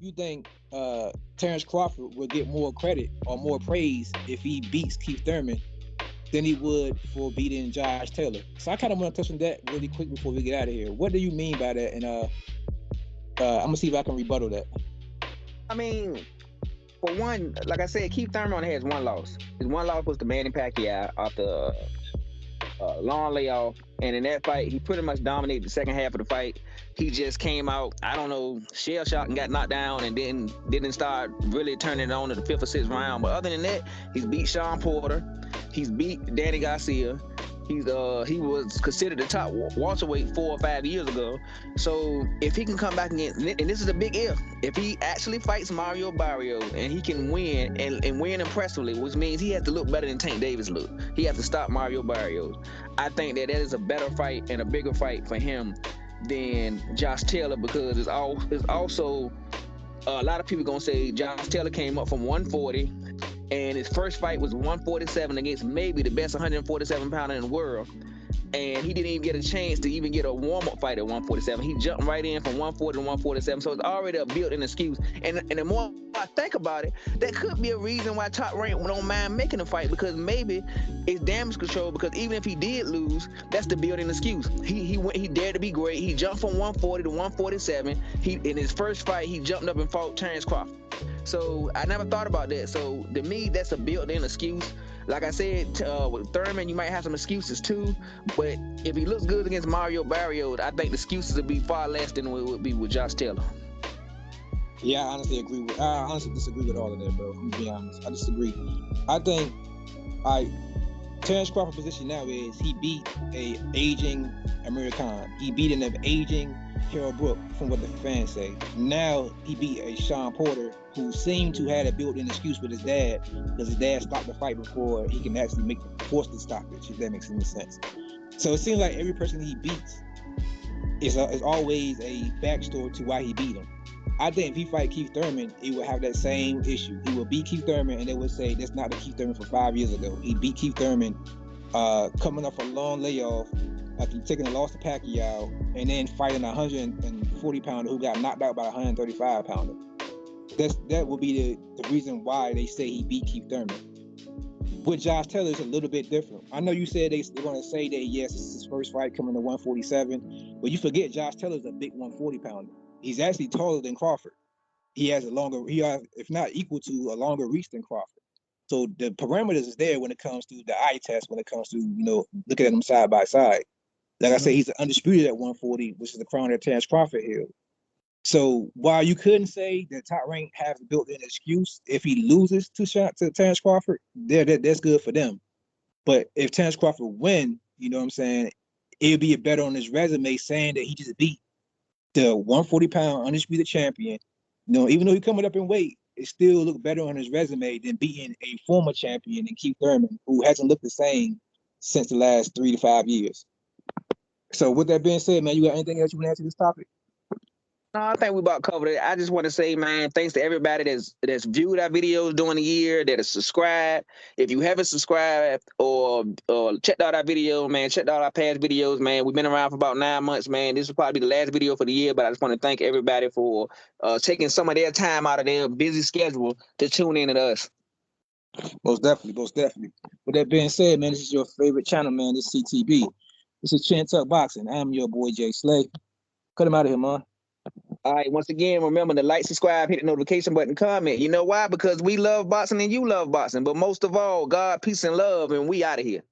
you think Terrence Crawford would get more credit or more praise if he beats Keith Thurman than he would for beating Josh Taylor? So I kind of want to touch on that really quick before we get out of here. What do you mean by that? And I'm gonna see if I can rebuttal that. I mean, for one, like I said, Keith Thurman only has one loss. His one loss was to Manny Pacquiao after long layoff. And in that fight, he pretty much dominated the second half of the fight. He just came out, I don't know, shell shocked and got knocked down, and didn't start really turning it on to the fifth or sixth round. But other than that, he's beat Sean Porter, he's beat Danny Garcia. He was considered the top welterweight 4 or 5 years ago. So if he can come back against, and this is a big if he actually fights Mario Barrio and he can win and win impressively, which means he has to look better than Tank Davis look. He has to stop Mario Barrio. I think that is a better fight and a bigger fight for him than Josh Taylor, because it's also a lot of people gonna say Josh Taylor came up from 140, and his first fight was 147 against maybe the best 147 pounder in the world. And he didn't even get a chance to even get a warm-up fight at 147. He jumped right in from 140 to 147. So it's already a built-in excuse. And the more I think about it, that could be a reason why Top Rank don't mind making a fight, because maybe it's damage control. Because even if he did lose, that's the built-in excuse. He dared to be great. He jumped from 140 to 147. In his first fight, he jumped up and fought Terrence Crawford. So I never thought about that. So to me, that's a built-in excuse. Like I said, with Thurman, you might have some excuses too. But if he looks good against Mario Barrio, I think the excuses would be far less than it would be with Josh Taylor. Yeah, I honestly disagree with all of that, bro. I'm gonna be honest. I disagree. I think Terrence Crawford's position now is he beat a aging Amir Khan. He beat an aging Harold Brook, from what the fans say. Now he beat a Sean Porter who seemed to have a built-in excuse with his dad, because his dad stopped the fight before he can actually force the stoppage, if that makes any sense. So it seems like every person he beats is always a backstory to why he beat him. I think if he fight Keith Thurman, he will have that same issue. He will beat Keith Thurman, and they would say that's not the Keith Thurman from 5 years ago. He beat Keith Thurman coming off a long layoff after taking a loss to Pacquiao, and then fighting a 140 pounder who got knocked out by a 135 pounder. That will be the reason why they say he beat Keith Thurman. With Josh Taylor, it's a little bit different. I know you said they're going to say that, yes, this is his first fight coming to 147, but you forget Josh Taylor's a big 140 pounder. He's actually taller than Crawford. He has, if not equal to, a longer reach than Crawford. So the parameters is there when it comes to the eye test, when it comes to, looking at them side by side. Like I said, he's undisputed at 140, which is the crown that Terrence Crawford held. So while you couldn't say that Top Rank has a built-in excuse if he loses to Terrence Crawford, that's good for them. But if Terrence Crawford win, you know what I'm saying, it'd be better on his resume saying that he just beat the 140-pound undisputed champion. Even though he's coming up in weight, it still look better on his resume than beating a former champion in Keith Thurman, who hasn't looked the same since the last 3 to 5 years. So with that being said, man, you got anything else you want to add to this topic? No, I think we about covered it. I just want to say, man, thanks to everybody that's viewed our videos during the year, that is subscribed. If you haven't subscribed or checked out our video, man, checked out our past videos, man. We've been around for about 9 months, man. This will probably be the last video for the year, but I just want to thank everybody for taking some of their time out of their busy schedule to tune in at us. Most definitely. With that being said, man, this is your favorite channel, man. This is CTB. This is Chin Tuck Boxing. I'm your boy, Jay Slay. Cut him out of here, man. All right, once again, remember to like, subscribe, hit the notification button, comment. You know why? Because we love boxing and you love boxing. But most of all, God, peace, and love, and we out of here.